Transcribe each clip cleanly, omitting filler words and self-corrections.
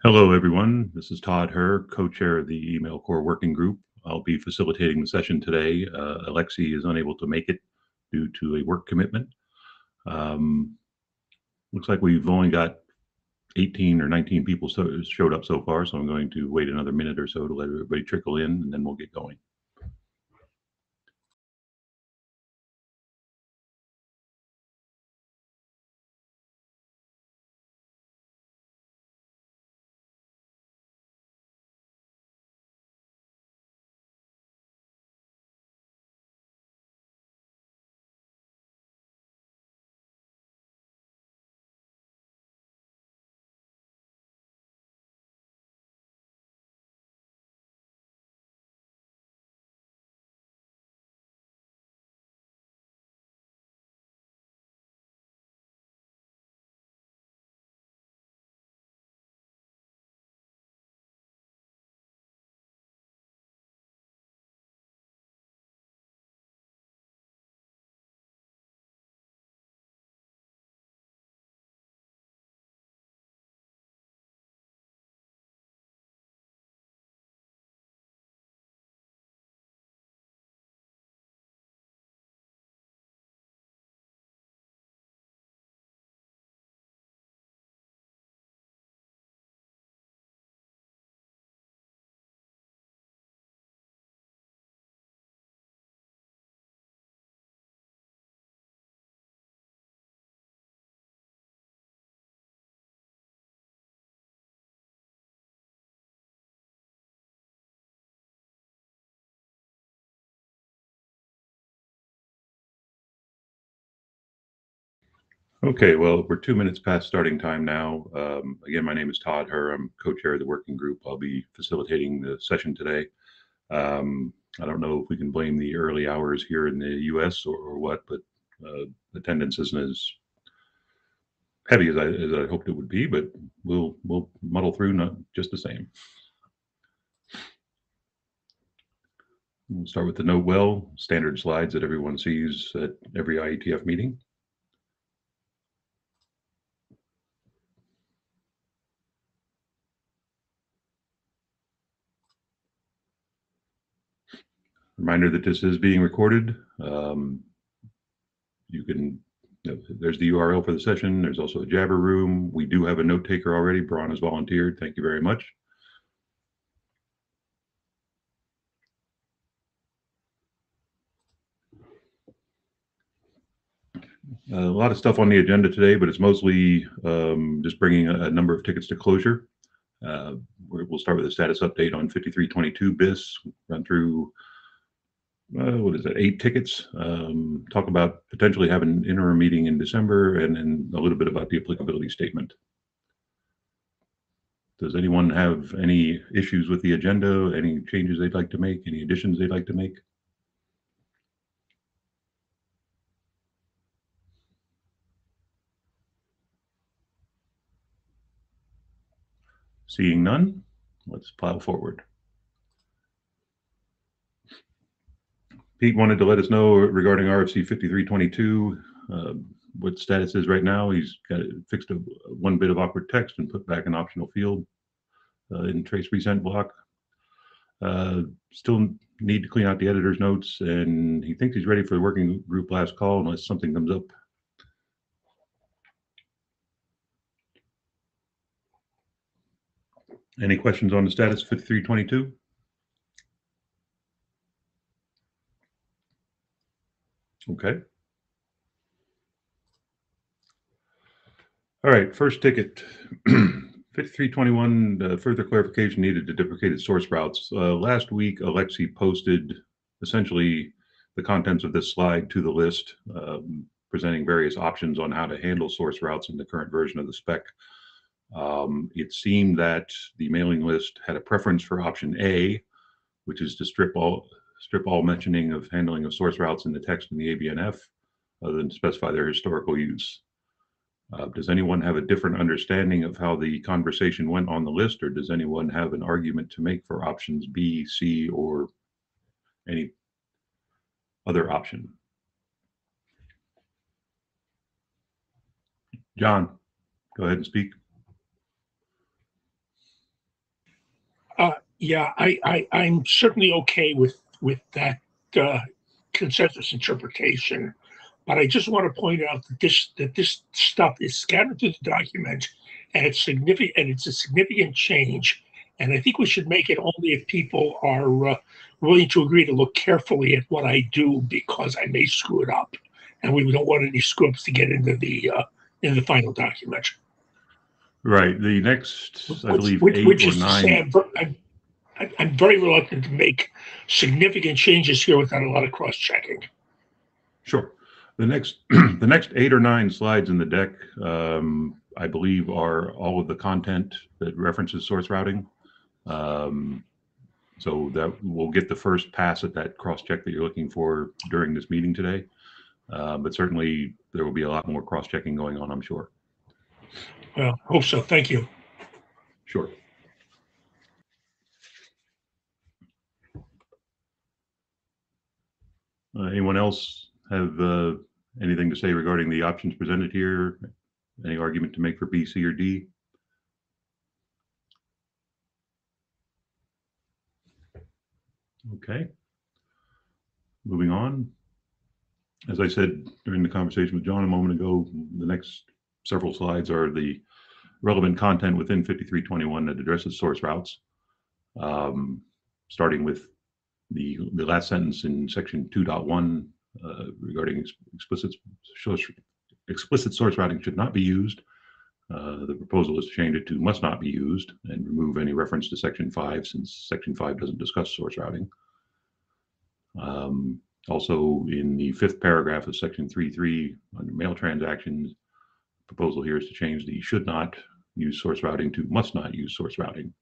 Hello, everyone. This is Todd Herr, co-chair of the Email Core Working Group. I'll be facilitating the session today. Alexi is unable to make it due to a work commitment. Looks like we've only got 18 or 19 people showed up so far, so I'm going to wait another minute or so to let everybody trickle in, and then we'll get going. Okay, well, we're 2 minutes past starting time now. Again, my name is Todd Herr. I'm co-chair of the working group. I'll be facilitating the session today. I don't know if we can blame the early hours here in the US or what, but attendance isn't as heavy as I hoped it would be, but we'll muddle through not just the same. We'll start with the note well, standard slides that everyone sees at every IETF meeting. Reminder that this is being recorded. You can, there's the URL for the session. There's also a Jabber room. We do have a note taker already. Braun has volunteered. Thank you very much. A lot of stuff on the agenda today, but it's mostly just bringing a number of tickets to closure. We'll start with a status update on 5322 BIS, run through, what is that, 8 tickets, talk about potentially having an interim meeting in December, and then a little bit about the applicability statement. Does anyone have any issues with the agenda, any changes they'd like to make, any additions they'd like to make? Seeing none, let's plow forward. Pete wanted to let us know regarding RFC 5322, what status is right now. He's got fixed one bit of awkward text and put back an optional field in trace resent block. Still need to clean out the editor's notes, and he thinks he's ready for the working group last call unless something comes up. Any questions on the status of 5322? Okay. All right, first ticket. 5321, further clarification needed to deprecated source routes. Last week, Alexi posted essentially the contents of this slide to the list, presenting various options on how to handle source routes in the current version of the spec. It seemed that the mailing list had a preference for option A, which is to strip all mentioning of handling of source routes in the text in the ABNF, other than to specify their historical use. Does anyone have a different understanding of how the conversation went on the list, or does anyone have an argument to make for options B, C, or any other option? John, go ahead and speak. Yeah, I'm certainly okay with that consensus interpretation, but I just want to point out that this stuff is scattered through the document, and it's significant, and it's a significant change. And I think we should make it only if people are willing to agree to look carefully at what I do, because I may screw it up, and we don't want any screw ups to get into the final document. Right. The next, I Which, believe, which, 8 which or is to say, 9. I'm very reluctant to make significant changes here without a lot of cross checking. Sure. The next, the next 8 or 9 slides in the deck, I believe, are all of the content that references source routing. So that we'll get the first pass at that cross check that you're looking for during this meeting today. But certainly there will be a lot more cross checking going on, I'm sure. Well, hope so. Thank you. Sure. Anyone else have anything to say regarding the options presented here? Any argument to make for B, C, or D? Okay. Moving on. As I said during the conversation with John a moment ago, the next several slides are the relevant content within 5321 that addresses source routes, starting with the last sentence in section 2.1 regarding explicit source routing should not be used. The proposal is to change it to must not be used and remove any reference to section 5, since section 5 doesn't discuss source routing. Also, in the 5th paragraph of section 3.3 under mail transactions, the proposal here is to change the should not use source routing to must not use source routing.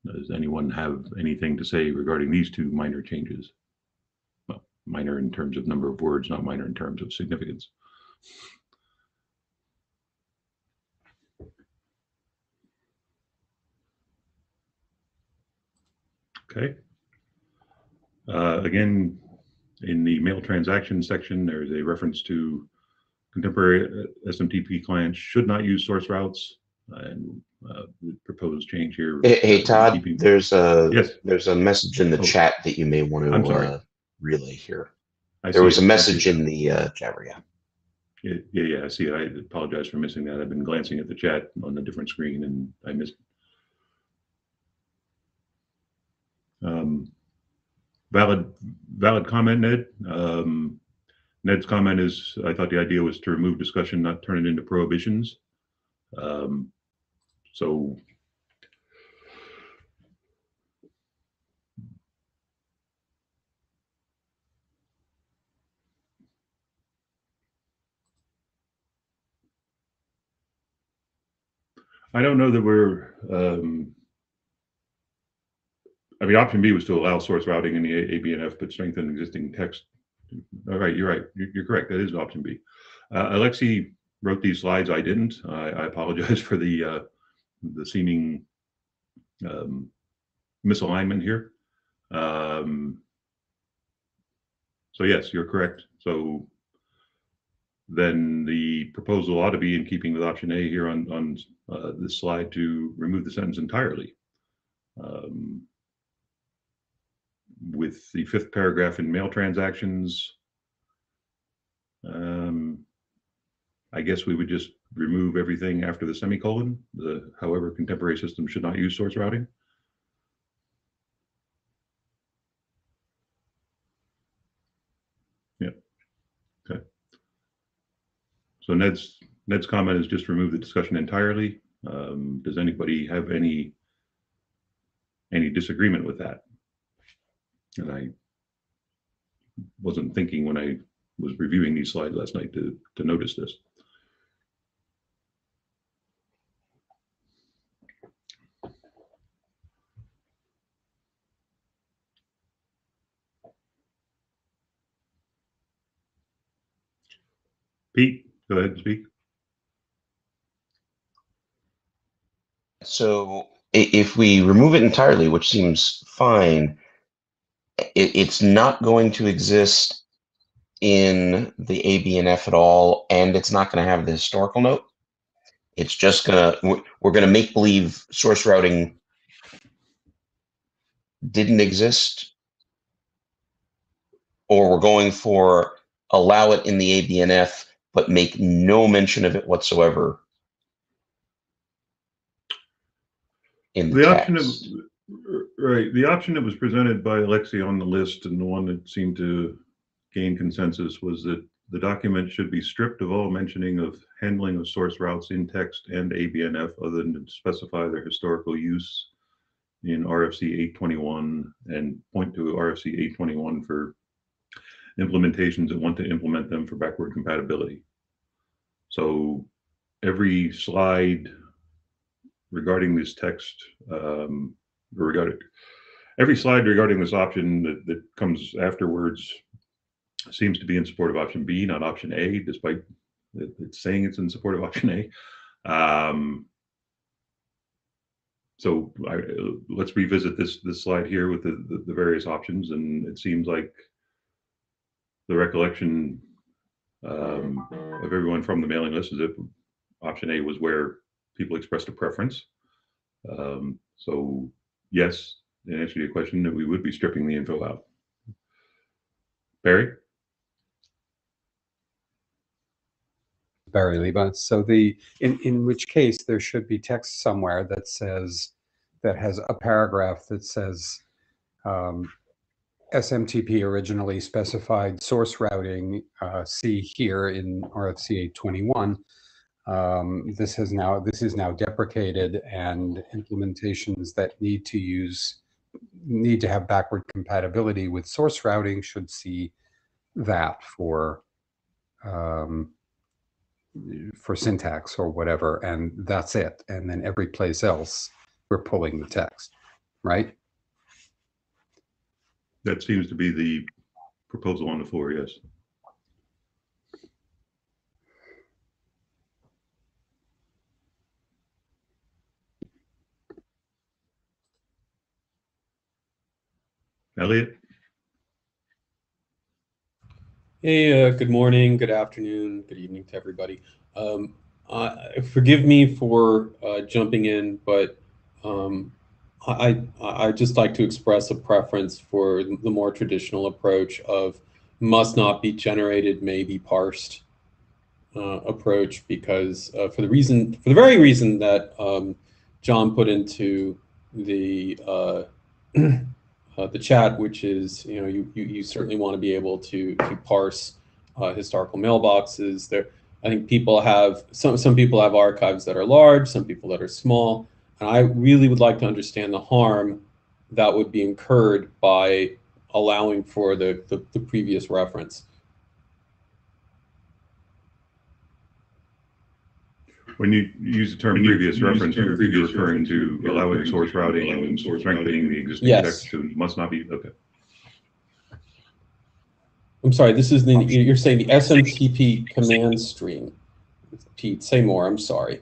Does anyone have anything to say regarding these two minor changes? Well, minor in terms of number of words, not minor in terms of significance. Okay. Again, in the mail transaction section, there's a reference to contemporary SMTP clients should not use source routes, and the proposed change here. Hey Todd, there's a yes. There's a message in the chat that you may want to relay here. There was a message in the chat room. Yeah, I see it. I apologize for missing that. I've been glancing at the chat on a different screen and I missed it. Valid comment, Ned. Ned's comment is, I thought the idea was to remove discussion, not turn it into prohibitions. So I don't know that we're, I mean, option B was to allow source routing in the ABNF, but strengthen existing text. All right, you're right. You're correct. That is option B. Alexi wrote these slides. I didn't. I apologize for the seeming misalignment here. So yes, you're correct. So then the proposal ought to be in keeping with option A here on this slide to remove the sentence entirely. With the 5th paragraph in mail transactions, I guess we would just remove everything after the semicolon. However, contemporary systems should not use source routing. Yeah. Okay. So Ned's comment is just remove the discussion entirely. Does anybody have any disagreement with that? And I wasn't thinking when I was reviewing these slides last night to notice this. Pete, go ahead and speak. So if we remove it entirely, which seems fine, it's not going to exist in the ABNF at all, and it's not going to have the historical note. It's just we're gonna make believe source routing didn't exist, or we're going for allow it in the ABNF, but make no mention of it whatsoever in the The text. the option that was presented by Alexi on the list, and the one that seemed to gain consensus, was that the document should be stripped of all mentioning of handling of source routes in text and ABNF, other than to specify their historical use in RFC 821 and point to RFC 821 for implementations that want to implement them for backward compatibility. So every slide regarding this text, every slide regarding this option that comes afterwards seems to be in support of option B, not option A, despite it's saying it's in support of option A. So let's revisit this slide here with the various options, and it seems like the recollection of everyone from the mailing list is that option A was where people expressed a preference. So yes, in answer to your question, that we would be stripping the info out. Barry? Barry Leba. So in which case there should be text somewhere that says, that has a paragraph that says SMTP originally specified source routing, see here in RFC 821. This is now deprecated, and implementations that need to have backward compatibility with source routing should see that for syntax or whatever, and that's it. And then every place else we're pulling the text, right? That seems to be the proposal on the floor, yes. Elliot? Hey, good morning, good afternoon, good evening to everybody. Forgive me for jumping in, but I'd just like to express a preference for the more traditional approach of must not be generated, may be parsed approach, because for the very reason that John put into the chat, which is, you certainly want to be able to parse historical mailboxes. I think people have some people have archives that are large, some people that are small, and I really would like to understand the harm that would be incurred by allowing for the previous reference. When you use the term previous reference, you're referring to allowing source routing and strengthening the existing text to must not be, okay. I'm sorry, this is you're saying the SMTP command stream. Pete, say more, I'm sorry.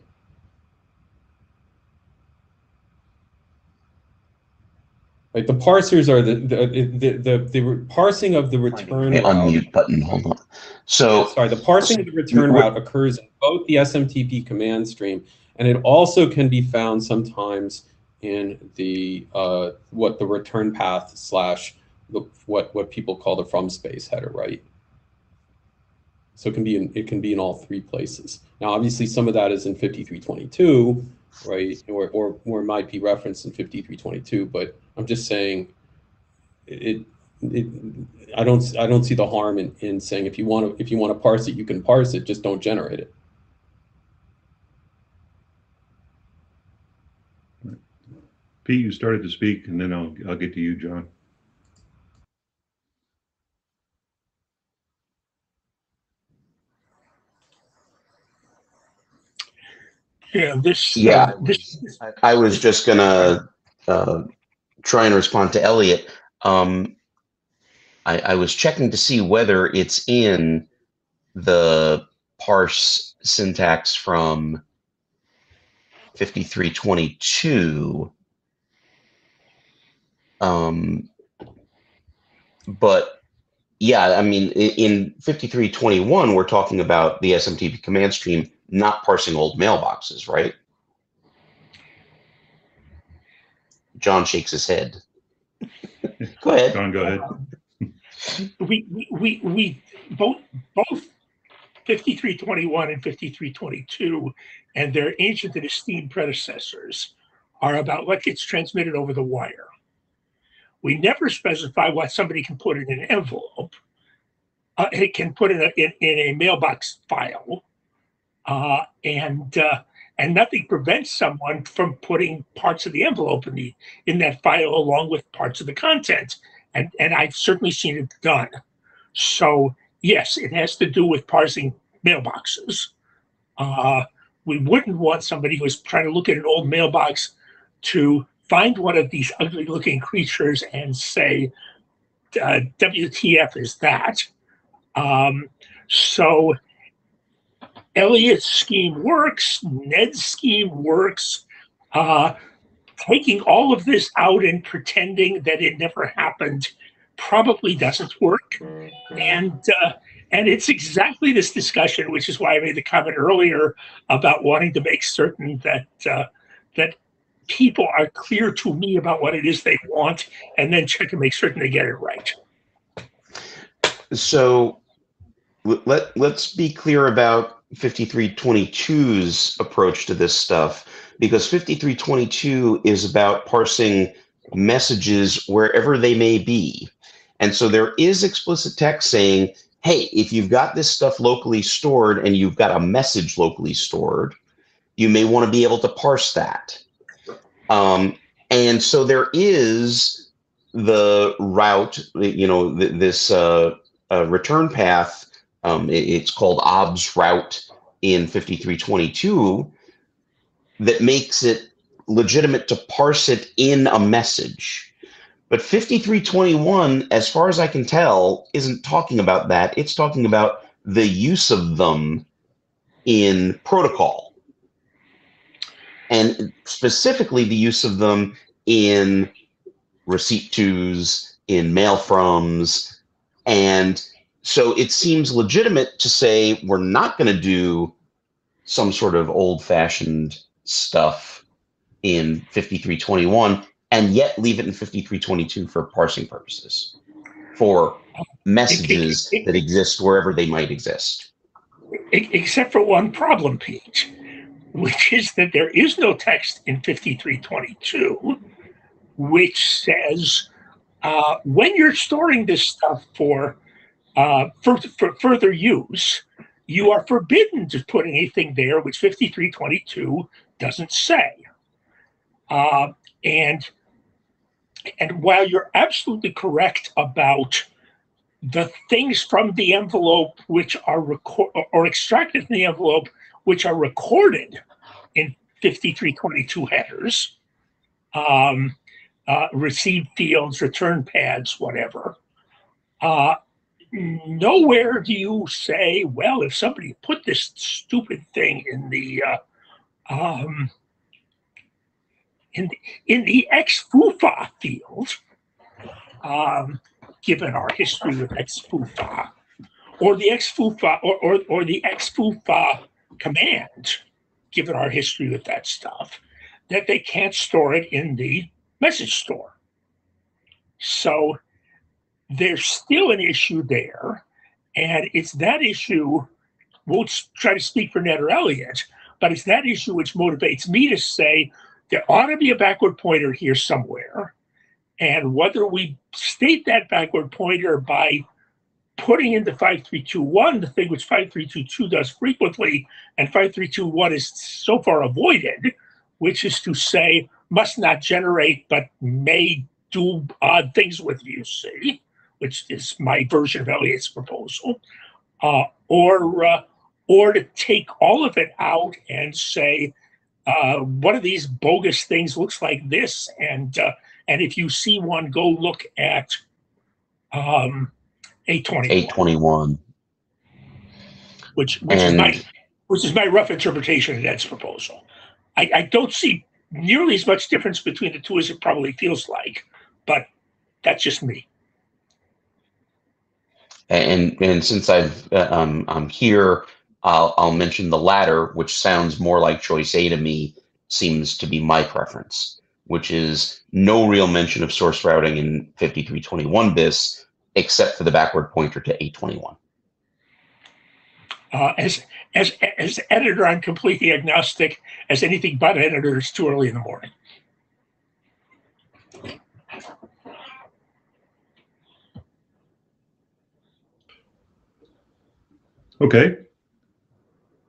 Like the parsers are the parsing of the return route. Unmute button, hold on. So sorry, the parsing of the return route occurs in both the SMTP command stream, and it also can be found sometimes in the what the return path / what people call the from space header, right? So it can be in all three places. Now, obviously, some of that is in 5322, right, or might be referenced in 5322. But I'm just saying, I don't see the harm in saying if you want to parse it, you can parse it. Just don't generate it. Pete, you started to speak, and then I'll get to you, John. Yeah, I was just gonna try and respond to Elliot. I was checking to see whether it's in the parse syntax from 5322. But yeah, I mean, in 5321, we're talking about the SMTP command stream not parsing old mailboxes, right? John shakes his head. Go ahead. John, go ahead. We both 5321 and 5322 and their ancient and esteemed predecessors are about what gets transmitted over the wire. We never specify what somebody can put in an envelope. It can put in a mailbox file, and nothing prevents someone from putting parts of the envelope in that file along with parts of the content. And I've certainly seen it done. So yes, it has to do with parsing mailboxes. We wouldn't want somebody who's trying to look at an old mailbox to find one of these ugly looking creatures and say, WTF is that? So Elliot's scheme works, Ned's scheme works. Taking all of this out and pretending that it never happened probably doesn't work. And it's exactly this discussion, which is why I made the comment earlier about wanting to make certain that that people are clear to me about what it is they want, and then check and make certain they get it right. So let's be clear about 5322's approach to this stuff, because 5322 is about parsing messages wherever they may be. And so there is explicit text saying, hey, if you've got this stuff locally stored and you've got a message locally stored, you may want to be able to parse that. And so there is the route, this return path. It's called OBS route in 5322 that makes it legitimate to parse it in a message. But 5321, as far as I can tell, isn't talking about that. It's talking about the use of them in protocol. And specifically the use of them in receipt tos, in mail froms. And so it seems legitimate to say we're not going to do some sort of old-fashioned stuff in 5321 and yet leave it in 5322 for parsing purposes, for messages that exist wherever they might exist. Except for one problem, Pete, which is that there is no text in 5322 which says when you're storing this stuff for further use, you are forbidden to put anything there which 5322 doesn't say. And while you're absolutely correct about the things from the envelope which are or extracted from the envelope which are recorded in 5322 headers, receive fields, return pads, whatever, nowhere do you say, well, if somebody put this stupid thing in the ex-FUFA field, given our history with ex-FUFA, or the ex-FUFA or the ex-FUFA command, given our history with that stuff, that they can't store it in the message store. So there's still an issue there, and it's that issue, won't try to speak for Ned or Elliot, but it's that issue which motivates me to say there ought to be a backward pointer here somewhere, and whether we state that backward pointer by putting into 5321 the thing which 5322 does frequently and 5321 is so far avoided, which is to say must not generate but may do odd things with UC, which is my version of Elliot's proposal, or to take all of it out and say one of these bogus things looks like this, and if you see one, go look at 821, which is my rough interpretation of Ned's proposal. I don't see nearly as much difference between the two as it probably feels like, but that's just me. And since I'm here I'll mention the latter, which sounds more like choice A to me, seems to be my preference, which is no real mention of source routing in 5321 bis, except for the backward pointer to 821. As editor, I'm completely agnostic. As anything but editor, it's too early in the morning. Okay.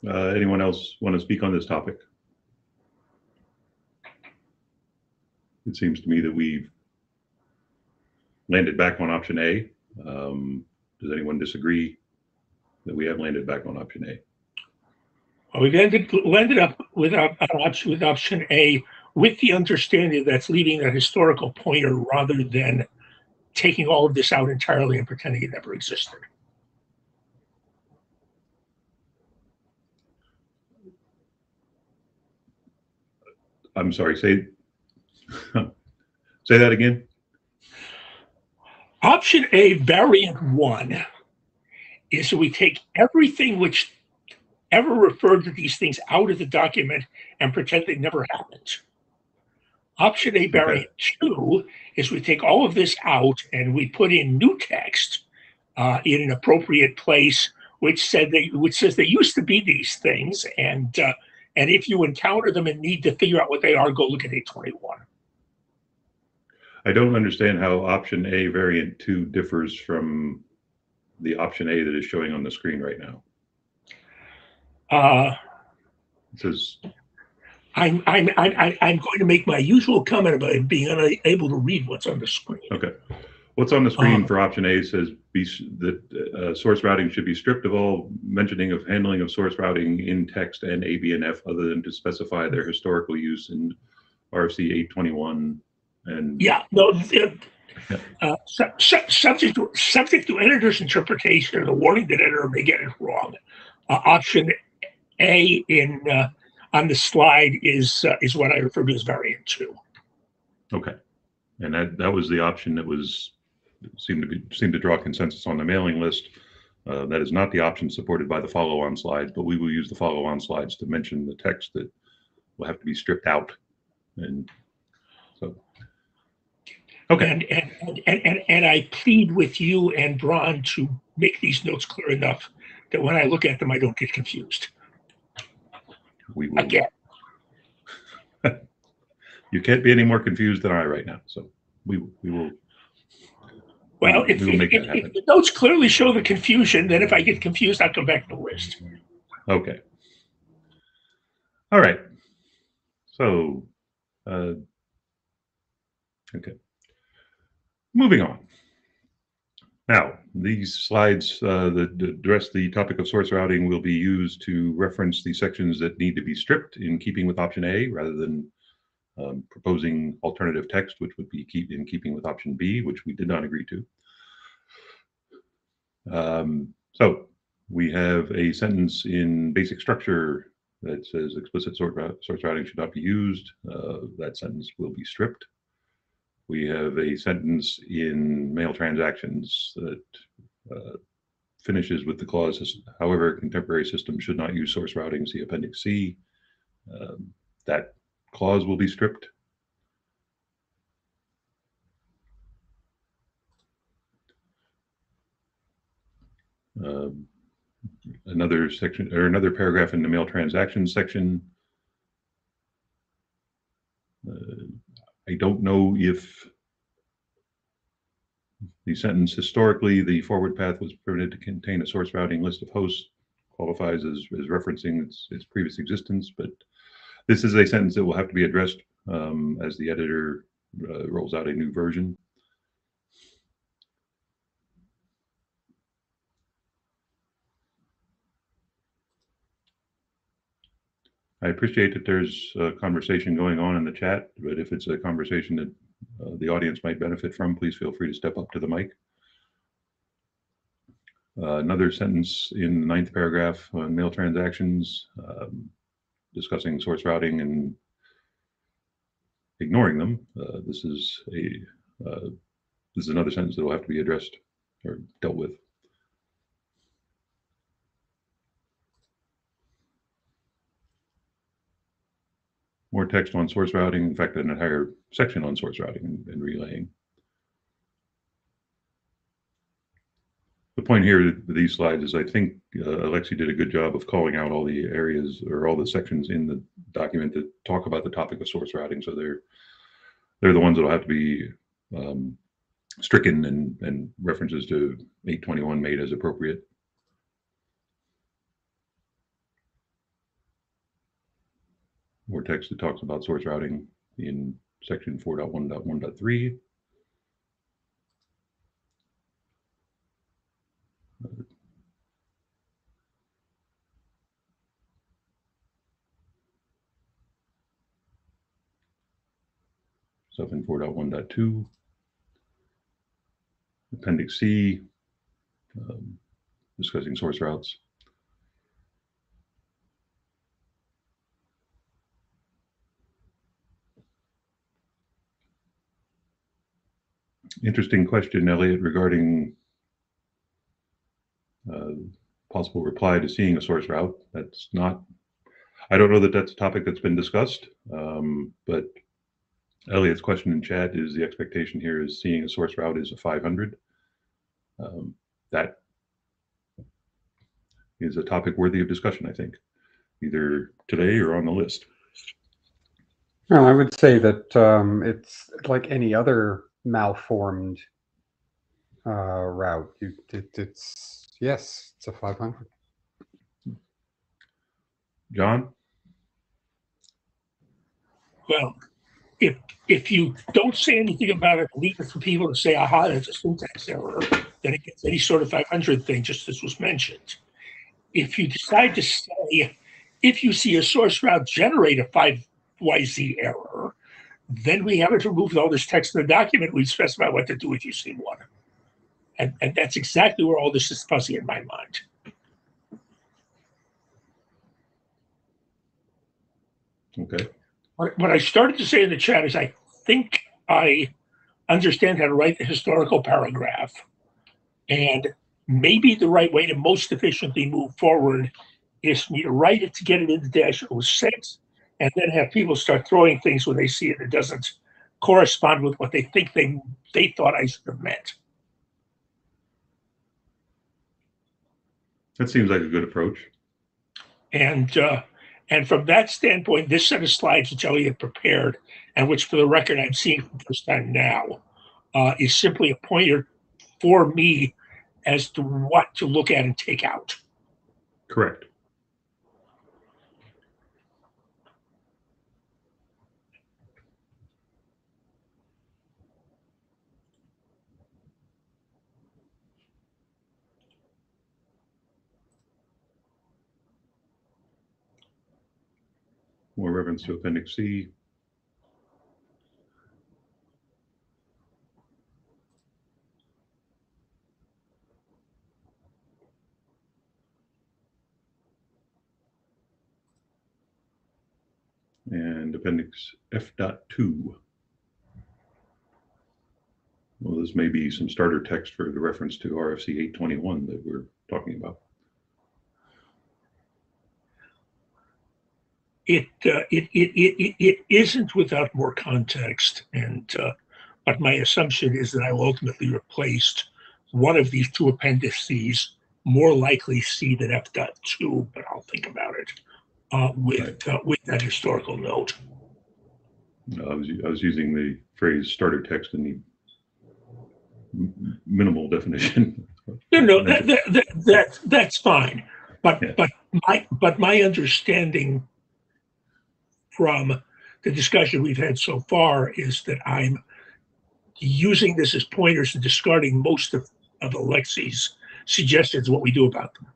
Anyone else want to speak on this topic? It seems to me that we've landed back on option A. Does anyone disagree that we have landed back on option A? Well, we landed up with option A, with the understanding that's leaving a historical pointer rather than taking all of this out entirely and pretending it never existed. I'm sorry, say that again. Option A, variant 1, is that we take everything which ever referred to these things out of the document and pretend they never happened. Option A, variant 2, is we take all of this out and we put in new text in an appropriate place, which says there used to be these things, and if you encounter them and need to figure out what they are, go look at 821. I don't understand how option A variant 2 differs from the option A that is showing on the screen right now. It says, I'm going to make my usual comment about being unable to read what's on the screen. okay. What's on the screen for option A says that source routing should be stripped of all mentioning of handling of source routing in text and ABNF other than to specify their historical use in RFC 821. And yeah, no, subject to editor's interpretation or the warning that editor may get it wrong. Option A on the slide is what I refer to as variant 2. Okay, and that was the option that seemed to draw consensus on the mailing list. That is not the option supported by the follow-on slides, but we will use the follow-on slides to mention the text that will have to be stripped out, and so. Okay. And I plead with you and Braun to make these notes clear enough that when I look at them, I don't get confused. We will. Again. You can't be any more confused than I right now. So we will. Well, if the notes clearly show the confusion, then if I get confused, I'll come back to the list. Okay. All right. So, okay. Moving on. Now, these slides that address the topic of source routing will be used to reference the sections that need to be stripped in keeping with option A rather than proposing alternative text, which would be in keeping with option B, which we did not agree to. So we have a sentence in basic structure that says explicit source routing should not be used. That sentence will be stripped. We have a sentence in mail transactions that finishes with the clause, however, contemporary systems should not use source routing, see Appendix C. That clause will be stripped. Another section or another paragraph in the mail transactions section. I don't know if the sentence historically the forward path was permitted to contain a source routing list of hosts qualifies as referencing its previous existence, but this is a sentence that will have to be addressed as the editor rolls out a new version. I appreciate that there's a conversation going on in the chat, but if it's a conversation that the audience might benefit from, please feel free to step up to the mic. Another sentence in the 9th paragraph on mail transactions, discussing source routing and ignoring them. This is another sentence that will have to be addressed or dealt with. More text on source routing, in fact, an entire section on source routing and relaying. The point here with these slides is I think Alexi did a good job of calling out all the areas or all the sections in the document that talk about the topic of source routing. So they're the ones that will have to be stricken and references to 821 made as appropriate. More text that talks about source routing in section 4.1.1.3. 4.1.2, Appendix C, discussing source routes. Interesting question, Elliot, regarding possible reply to seeing a source route. That's not, I don't know that that's a topic that's been discussed, but Elliot's question in chat is the expectation here is seeing a source route is a 500. That is a topic worthy of discussion, I think, either today or on the list. Well, I would say that it's like any other malformed route. Yes, it's a 500. Well, John? if you don't say anything about it, leave it for people to say, aha, that's a syntax error, then it gets any sort of 500 thing, just as was mentioned. If you decide to say, if you see a source route generate a 5YZ error, then we haven't removed all this text in the document. We specify what to do if you see one. And that's exactly where all this is fuzzy in my mind. Okay. What I started to say in the chat is I think I understand how to write the historical paragraph. And maybe the right way to most efficiently move forward is for me to write it to get it into -06 and then have people start throwing things when they see it that doesn't correspond with what they think they thought I should have meant. That seems like a good approach. And from that standpoint, this set of slides which Elliot prepared, and which for the record I'm seeing for the first time now, is simply a pointer for me as to what to look at and take out. Correct. More reference to Appendix C. And Appendix F.2. Well, this may be some starter text for the reference to RFC 821 that we're talking about. It isn't without more context, but my assumption is that I will ultimately replace one of these two appendices, more likely C than F.2, but I'll think about it with that historical note. I was using the phrase starter text in the minimal definition. No, that's fine. But my understanding from the discussion we've had so far is that I'm using this as pointers and discarding most of Alexi's suggestions, what we do about them.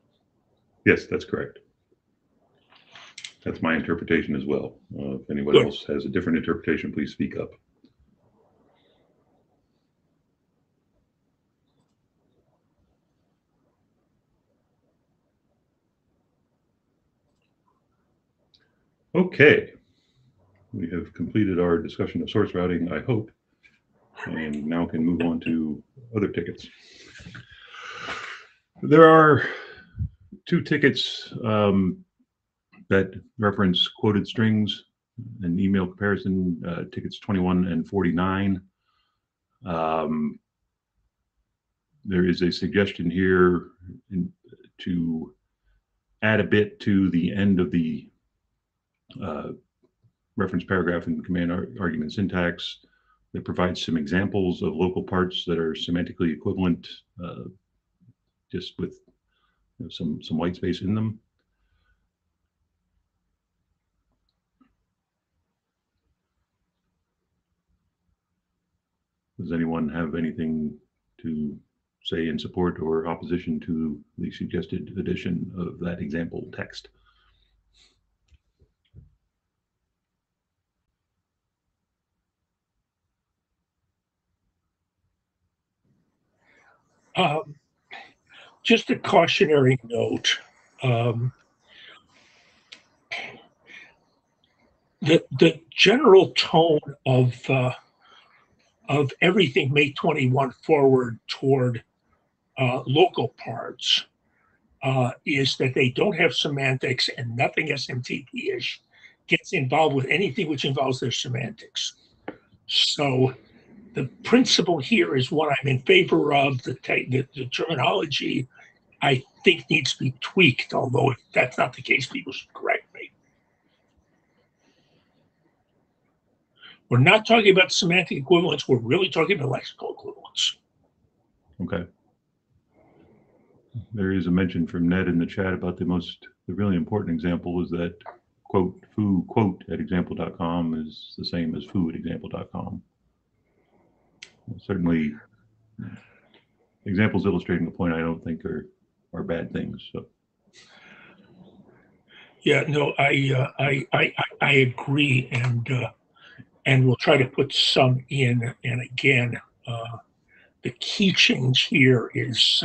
Yes, that's correct. That's my interpretation as well. If anyone else has a different interpretation, please speak up. Okay. We have completed our discussion of source routing, I hope, and now can move on to other tickets. There are two tickets that reference quoted strings an email comparison, tickets 21 and 49. There is a suggestion here to add a bit to the end of the reference paragraph in command argument syntax that provides some examples of local parts that are semantically equivalent, just with some white space in them. Does anyone have anything to say in support or opposition to the suggested addition of that example text? Just a cautionary note. The general tone of everything May 21 forward toward local parts is that they don't have semantics, and nothing SMTP-ish gets involved with anything which involves their semantics. So the principle here is what I'm in favor of. The terminology, I think, needs to be tweaked, although if that's not the case, people should correct me. We're not talking about semantic equivalence. We're really talking about lexical equivalence. Okay. There is a mention from Ned in the chat about the really important example is that quote foo quote at example.com is the same as foo at example.com. Certainly, examples illustrating the point I don't think are bad things. So. Yeah, no, I agree, and we'll try to put some in. And again, the key change here is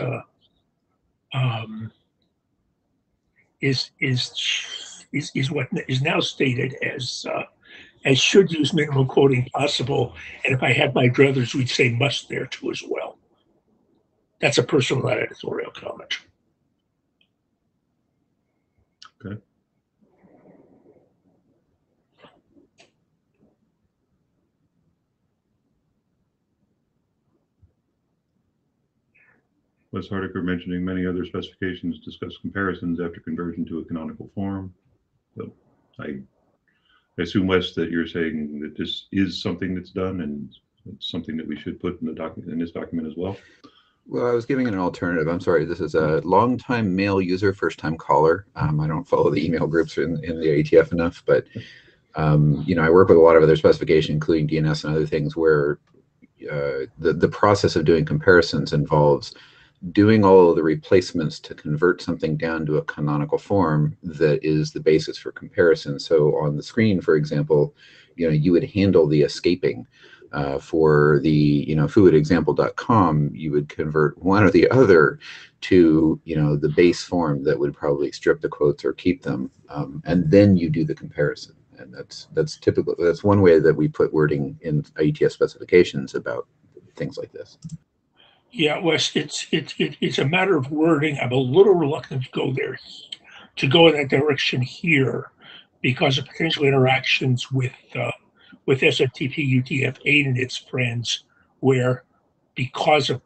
what is now stated as should use minimum quoting possible, and if I had my druthers, we'd say must there too as well. That's a personal editorial comment. Okay. Wes Hardiker mentioning many other specifications discuss comparisons after conversion to a canonical form. So I assume, Wes, that you're saying that this is something that's done and it's something that we should put in the document, in this document as well. Well, I was giving it an alternative. I'm sorry. This is a long-time mail user, first-time caller. I don't follow the email groups in the IETF enough, but I work with a lot of other specifications, including DNS and other things, where the process of doing comparisons involves doing all of the replacements to convert something down to a canonical form that is the basis for comparison. So on the screen, for example, you would handle the escaping. For the foo at example.com, you would convert one or the other to the base form that would probably strip the quotes or keep them, and then you do the comparison. And that's typical. That's one way that we put wording in IETF specifications about things like this. Yeah, Wes, it's a matter of wording. I'm a little reluctant to go in that direction here, because of potential interactions with SFTP UTF-8 and its friends, where because of,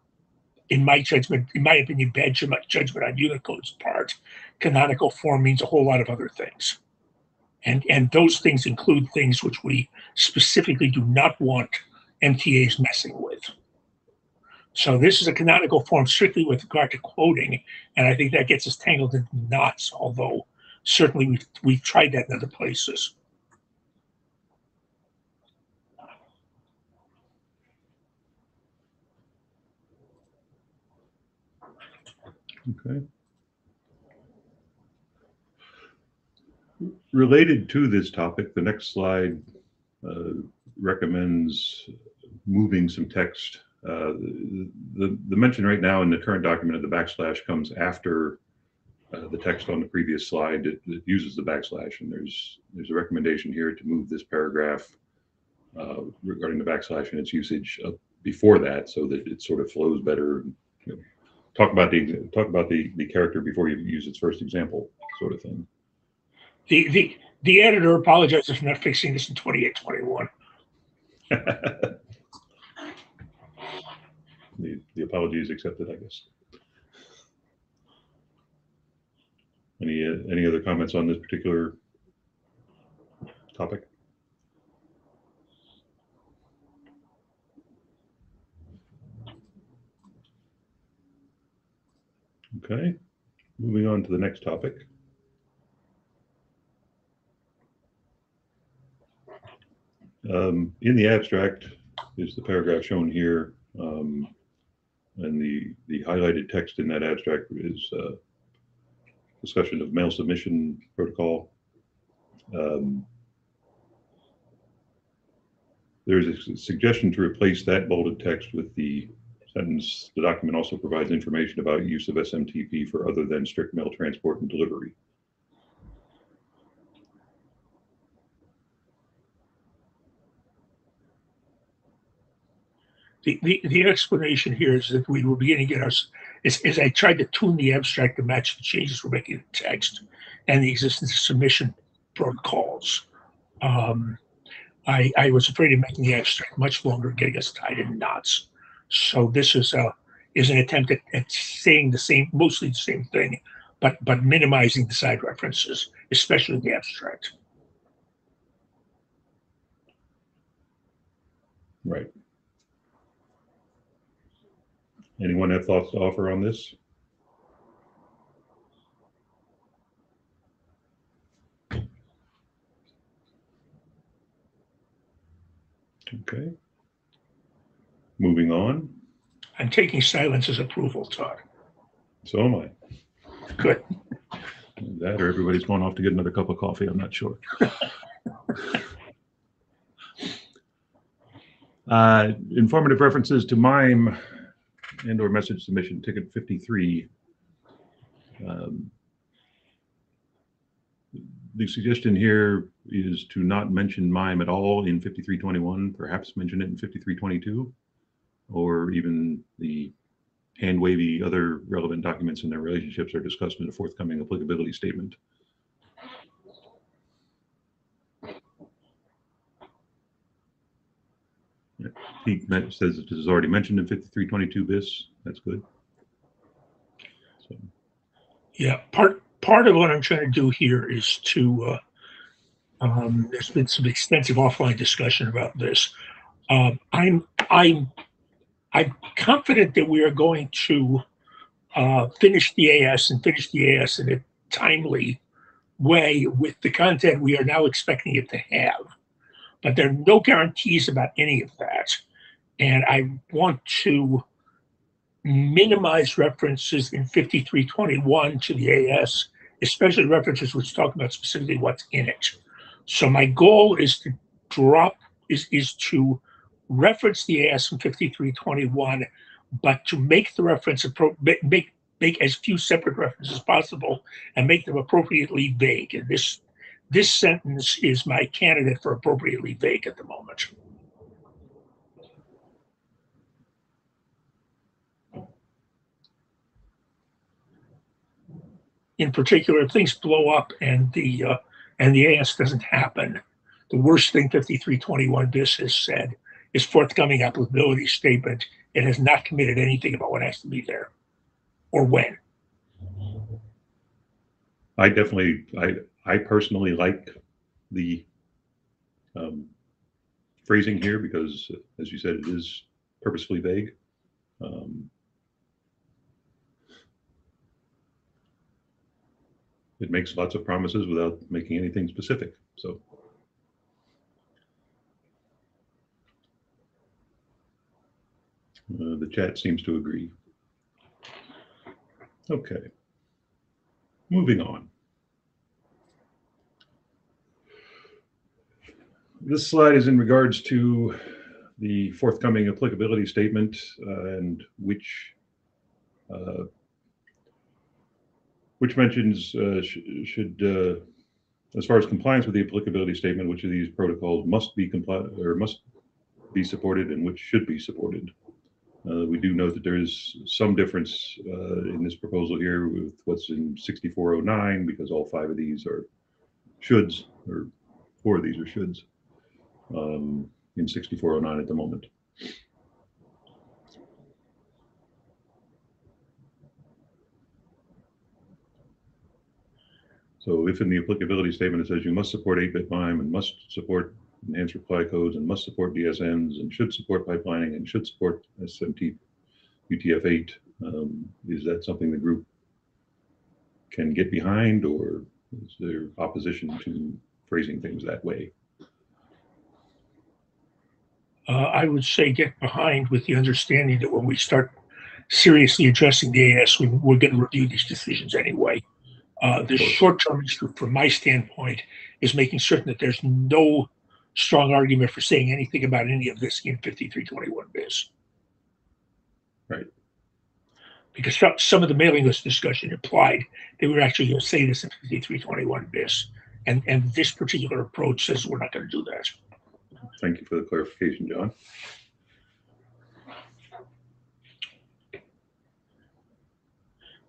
in my opinion, bad judgment on Unicode's part, canonical form means a whole lot of other things. And those things include things which we specifically do not want MTAs messing with. So this is a canonical form strictly with regard to quoting, and I think that gets us tangled in knots, although certainly we've tried that in other places. Okay. Related to this topic, the next slide recommends moving some text. The mention right now in the current document of the backslash comes after the text on the previous slide that uses the backslash, and there's a recommendation here to move this paragraph regarding the backslash and its usage up before that, so that it sort of flows better. Talk about the character before you use its first example, sort of thing. The editor apologizes for not fixing this in 2821. The apology is accepted, I guess. Any other comments on this particular topic? Okay, moving on to the next topic. In the abstract is the paragraph shown here, and the highlighted text in that abstract is discussion of mail submission protocol. There's a suggestion to replace that bolded text with the sentence, the document also provides information about use of SMTP for other than strict mail transport and delivery. The explanation here is that we were beginning to get us, as I tried to tune the abstract to match the changes we're making in the text and the existence of submission protocols. I was afraid of making the abstract much longer, getting us tied in knots. So this is an attempt at saying the same, mostly the same thing, but minimizing the side references, especially the abstract. Right. Anyone have thoughts to offer on this? Okay. Moving on. I'm taking silence as approval, Todd. So am I. Good. That or everybody's going off to get another cup of coffee, I'm not sure. Informative references to MIME and or message submission ticket 53. The suggestion here is to not mention MIME at all in 5321, perhaps mention it in 5322, or even the hand-wavy other relevant documents and their relationships are discussed in a forthcoming applicability statement. Pete says it is already mentioned in 5322 bis. That's good. So. Yeah, part of what I'm trying to do here is to, there's been some extensive offline discussion about this. I'm confident that we are going to finish the AS in a timely way with the content we are now expecting it to have. But there are no guarantees about any of that. And I want to minimize references in 5321 to the AS, especially references which talk about specifically what's in it. So my goal is to is to reference the AS in 5321, but to make the reference make as few separate references as possible and make them appropriately vague. And this sentence is my candidate for appropriately vague at the moment. In particular, if things blow up and the AS doesn't happen, the worst thing 5321 bis has said is forthcoming applicability statement. It has not committed anything about what has to be there or when. I personally like the phrasing here because, as you said, it is purposefully vague. It makes lots of promises without making anything specific. So, the chat seems to agree. Okay, moving on. This slide is in regards to the forthcoming applicability statement and which mentions should, as far as compliance with the applicability statement, which of these protocols must be supported and which should be supported. We do note that there is some difference in this proposal here with what's in 6409 because all 5 of these are shoulds, or 4 of these are shoulds in 6409 at the moment. So if in the applicability statement it says you must support 8-bit MIME and must support enhanced reply codes and must support DSNs and should support pipelining and should support SMT UTF-8, is that something the group can get behind, or is there opposition to phrasing things that way? I would say get behind, with the understanding that when we start seriously addressing the AS, we're going to review these decisions anyway. The short-term issue, from my standpoint, is making certain that there's no strong argument for saying anything about any of this in 5321 bis. Right. Because some of the mailing list discussion implied they were actually going to say this in 5321 bis. And this particular approach says we're not going to do that. Thank you for the clarification, John.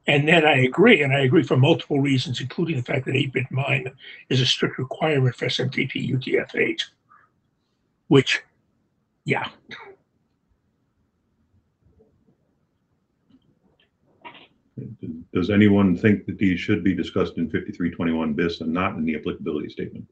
And then I agree for multiple reasons, including the fact that 8-bit MIME is a strict requirement for SMTP UTF-8, which, yeah. Does anyone think that these should be discussed in 5321 bis and not in the applicability statement?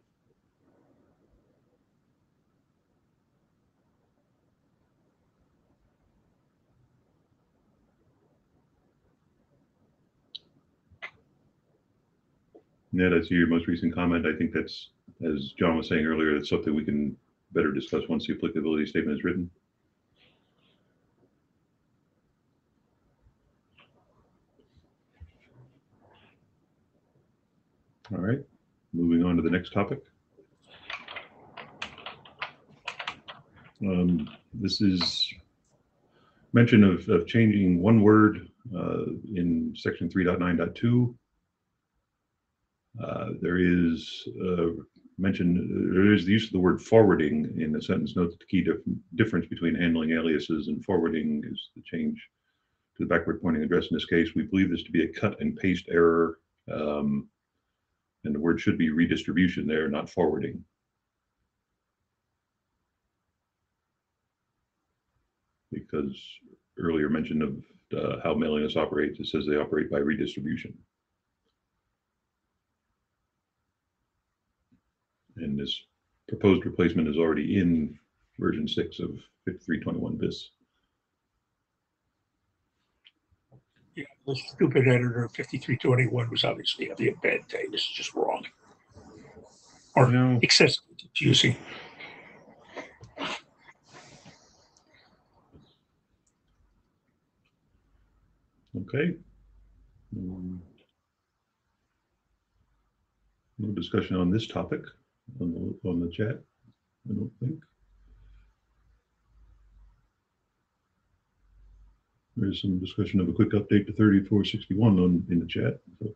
Ned, I see your most recent comment. I think that's, as John was saying earlier, that's something we can better discuss once the applicability statement is written. All right, moving on to the next topic. This is mention of changing one word in section 3.9.2. There is there is the use of the word forwarding in the sentence. Note that the key difference between handling aliases and forwarding is the change to the backward pointing address. In this case, we believe this to be a cut and paste error, and the word should be redistribution there, not forwarding. Because earlier mention of how mailing lists operates, it says they operate by redistribution. And this proposed replacement is already in version 6 of 5321 bis. Yeah, the stupid editor of 5321 was obviously having a bad day. This is just wrong. Or excessively confusing. Okay. No discussion on this topic on the chat, I don't think. There's some discussion of a quick update to 3461 in the chat. So.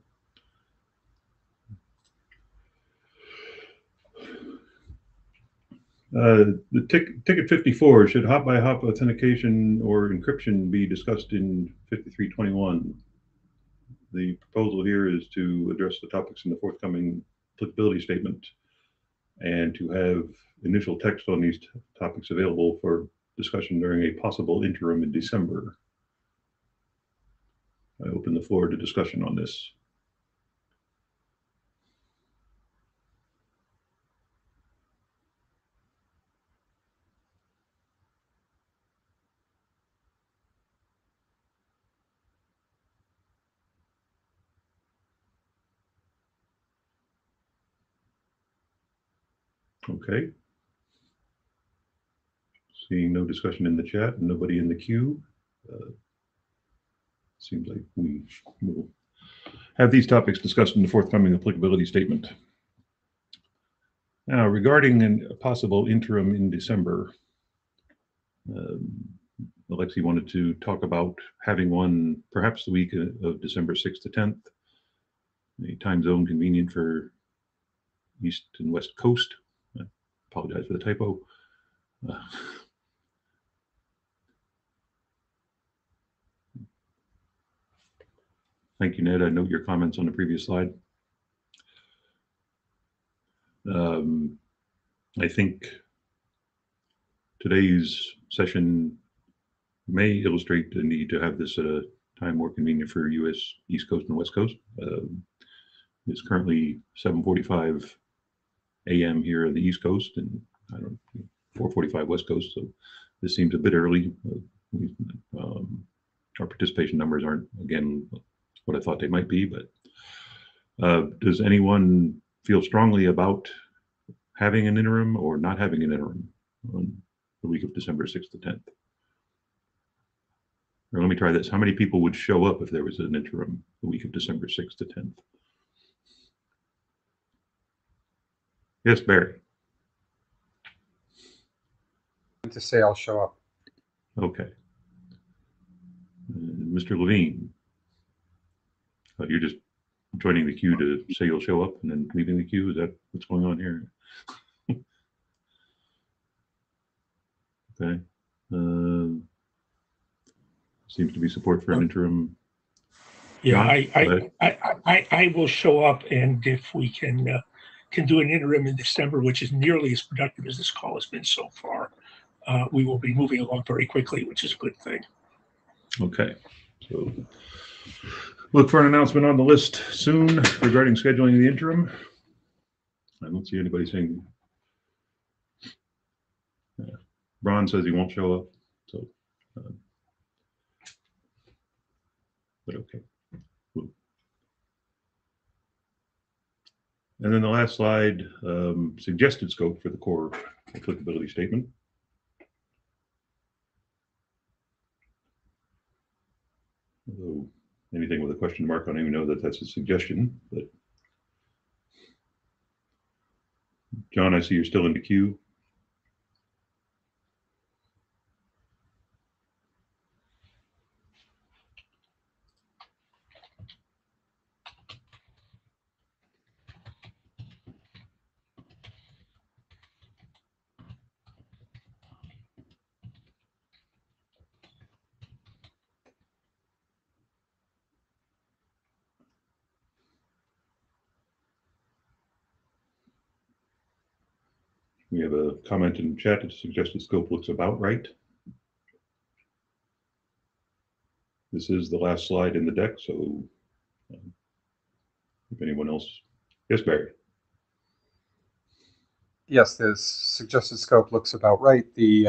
The ticket 54, should hop-by-hop authentication or encryption be discussed in 5321? The proposal here is to address the topics in the forthcoming applicability statement and to have initial text on these topics available for discussion during a possible interim in December. I open the floor to discussion on this. Okay. Seeing no discussion in the chat and nobody in the queue, seems like we will have these topics discussed in the forthcoming applicability statement. Now, regarding a possible interim in December, Alexi wanted to talk about having one perhaps the week of December 6th to 10th, a time zone convenient for East and West Coast. I apologize for the typo. Thank you, Ned. I note your comments on the previous slide. I think today's session may illustrate the need to have this at a time more convenient for U.S. East Coast and West Coast. It's currently 7:45 a.m. here on the East Coast, and I don't know, 4:45 West Coast. So this seems a bit early. Our participation numbers aren't, again, what I thought they might be, but does anyone feel strongly about having an interim or not having an interim on the week of December 6th to 10th? Or let me try this. How many people would show up if there was an interim the week of December 6th to 10th? Yes, Barry. To say I'll show up. Okay. Mr. Levine, you're just joining the queue to say you'll show up and then leaving the queue. Is that what's going on here? Okay. Seems to be support for an interim. Yeah, John, I will show up, and if we can do an interim in December, which is nearly as productive as this call has been so far, we will be moving along very quickly, which is a good thing. Okay. So look for an announcement on the list soon regarding scheduling the interim. I don't see anybody saying. Ron says he won't show up, so. But okay. Cool. And then the last slide, suggested scope for the core applicability statement. Although anything with a question mark, I don't even know that that's a suggestion, but. John, I see you're still in the queue. We have a comment in chat that suggested scope looks about right. This is the last slide in the deck, so if anyone else, yes, Barry. Yes, the suggested scope looks about right. We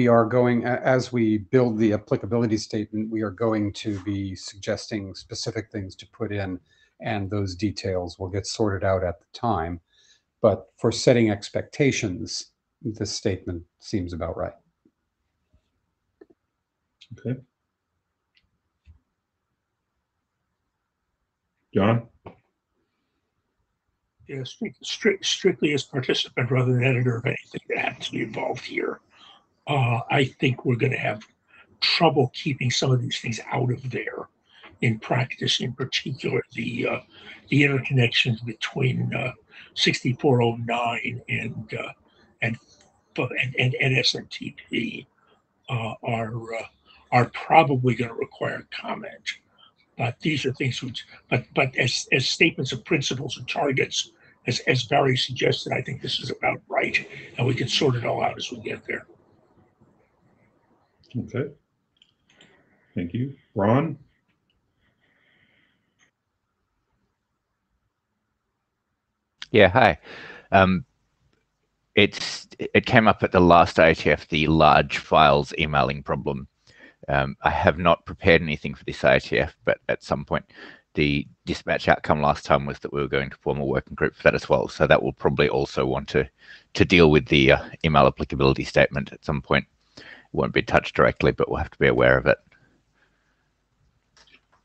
are going, as we build the applicability statement, we are going to be suggesting specific things to put in, and those details will get sorted out at the time. But for setting expectations, this statement seems about right. Okay. John? Yes, strictly as participant rather than editor of anything that happens to be involved here. I think we're going to have trouble keeping some of these things out of there in practice, in particular the interconnections between 6409 and SMTP are probably going to require comment. But these are things which, but as statements of principles and targets, as Barry suggested, I think this is about right, and we can sort it all out as we get there. Okay. Thank you. Ron? Yeah, hi. It came up at the last IETF, the large files emailing problem. I have not prepared anything for this IETF, but at some point, the dispatch outcome last time was that we were going to form a working group for that as well. So that will probably also want to deal with the email applicability statement at some point. It won't be touched directly, but we'll have to be aware of it.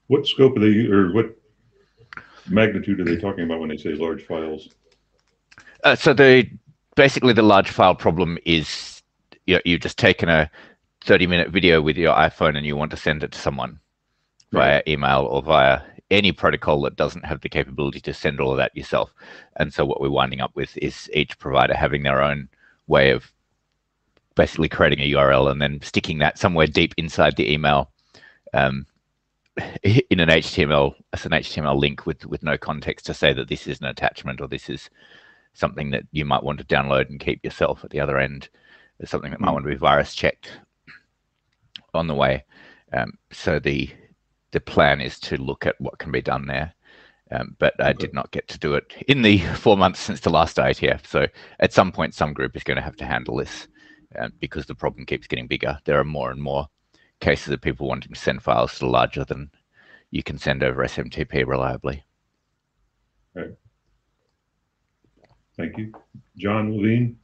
What scope are they, or what magnitude are they talking about when they say large files? So basically the large file problem is you've just taken a 30-minute video with your iPhone and you want to send it to someone via email or via any protocol that doesn't have the capability to send all of that yourself. And so what we're winding up with is each provider having their own way of basically creating a URL and then sticking that somewhere deep inside the email in an HTML as an HTML link with no context to say that this is an attachment or this is something that you might want to download and keep yourself at the other end. There's something that might want to be virus checked on the way. So the plan is to look at what can be done there. But I did not get to do it in the 4 months since the last IETF. So at some point, some group is going to have to handle this because the problem keeps getting bigger. There are more and more cases of people wanting to send files that are larger than you can send over SMTP reliably. Right. Thank you. John Levine?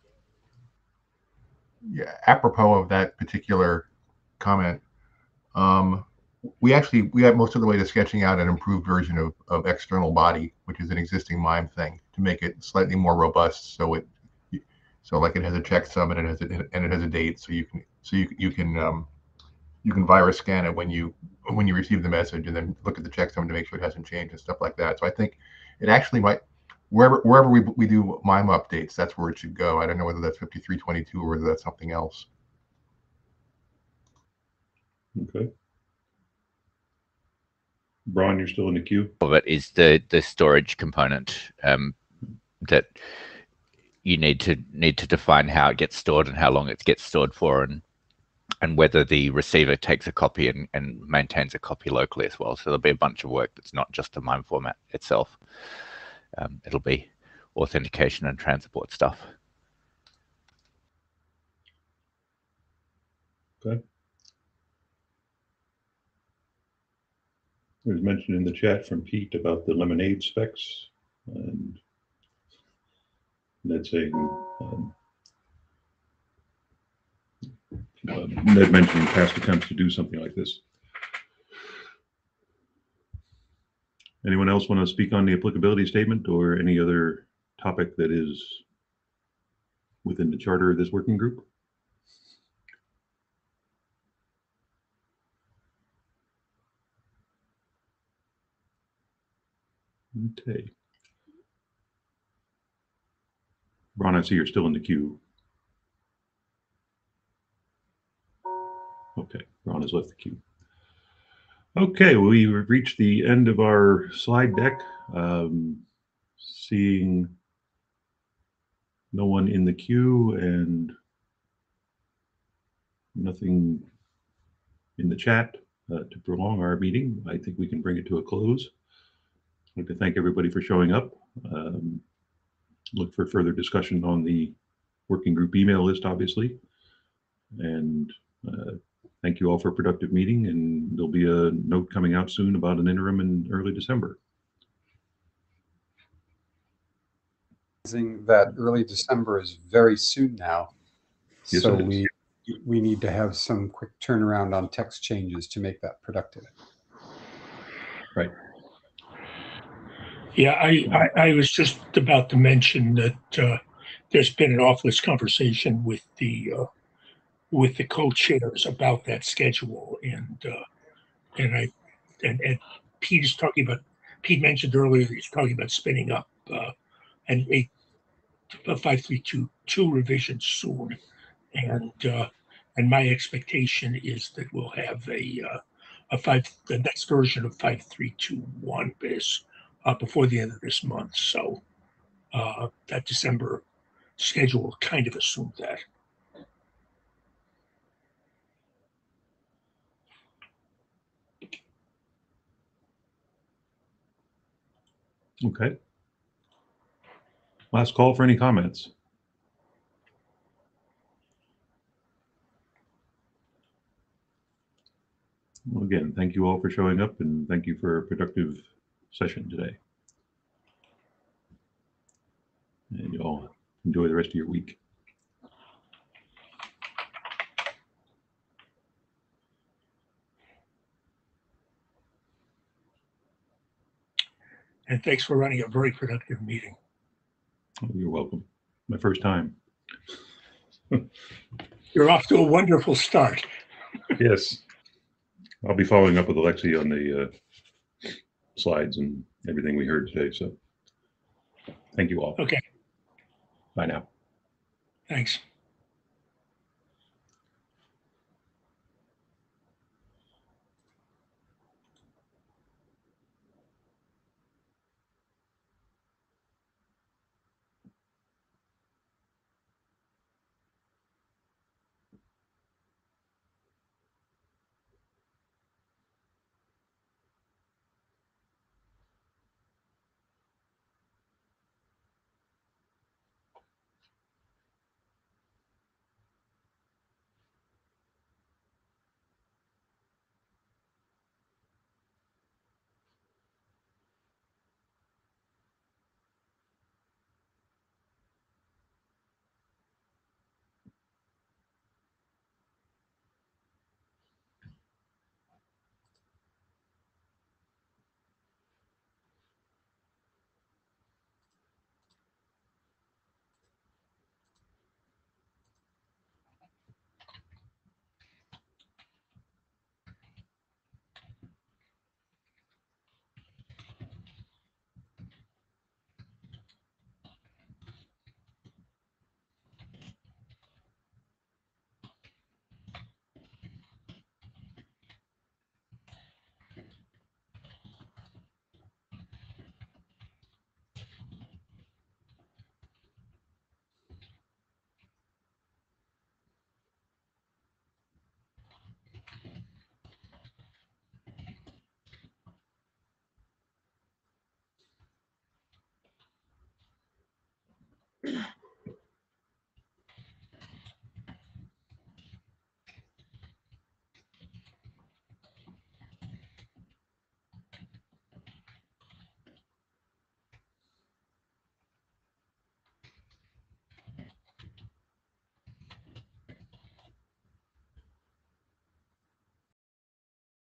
Yeah, apropos of that particular comment, we got most of the way to sketching out an improved version of external body, which is an existing MIME thing, to make it slightly more robust. So it has a checksum and it has a date, so you can virus scan it when you receive the message, and then look at the checksum to make sure it hasn't changed and stuff like that. So I think it actually might, wherever we do MIME updates, that's where it should go. I don't know whether that's 5322 or whether that's something else. Okay. Brian, you're still in the queue. Of it is the storage component that you need to define how it gets stored and how long it gets stored for, and whether the receiver takes a copy and maintains a copy locally as well. So there'll be a bunch of work that's not just the MIME format itself. It'll be authentication and transport stuff. Okay. There's mention in the chat from Pete about the lemonade specs, and Ned saying Ned mentioning past attempts to do something like this. Anyone else want to speak on the applicability statement or any other topic that is within the charter of this working group? Okay. Ron, I see you're still in the queue. Okay, Ron has left the queue. Okay, we've reached the end of our slide deck. Seeing no one in the queue and nothing in the chat to prolong our meeting, I think we can bring it to a close. I'd like to thank everybody for showing up. Look for further discussion on the working group email list, obviously. And thank you all for a productive meeting, and there'll be a note coming out soon about an interim in early December. That early December is very soon now. Yes, so it is. we need to have some quick turnaround on text changes to make that productive. Right. Yeah, I was just about to mention that there's been an office conversation with the co-chairs about that schedule, and Pete is talking about. Pete mentioned earlier he's talking about spinning up a 5322 revision soon, and my expectation is that we'll have the next version of 5321 before the end of this month. So that December schedule kind of assumed that. Okay. Last call for any comments. Well, again, thank you all for showing up, and thank you for a productive session today. And you all enjoy the rest of your week. And thanks for running a very productive meeting. Oh, you're welcome. My first time. You're off to a wonderful start. Yes. I'll be following up with Alexi on the slides and everything we heard today. So thank you all. Okay. Bye now. Thanks.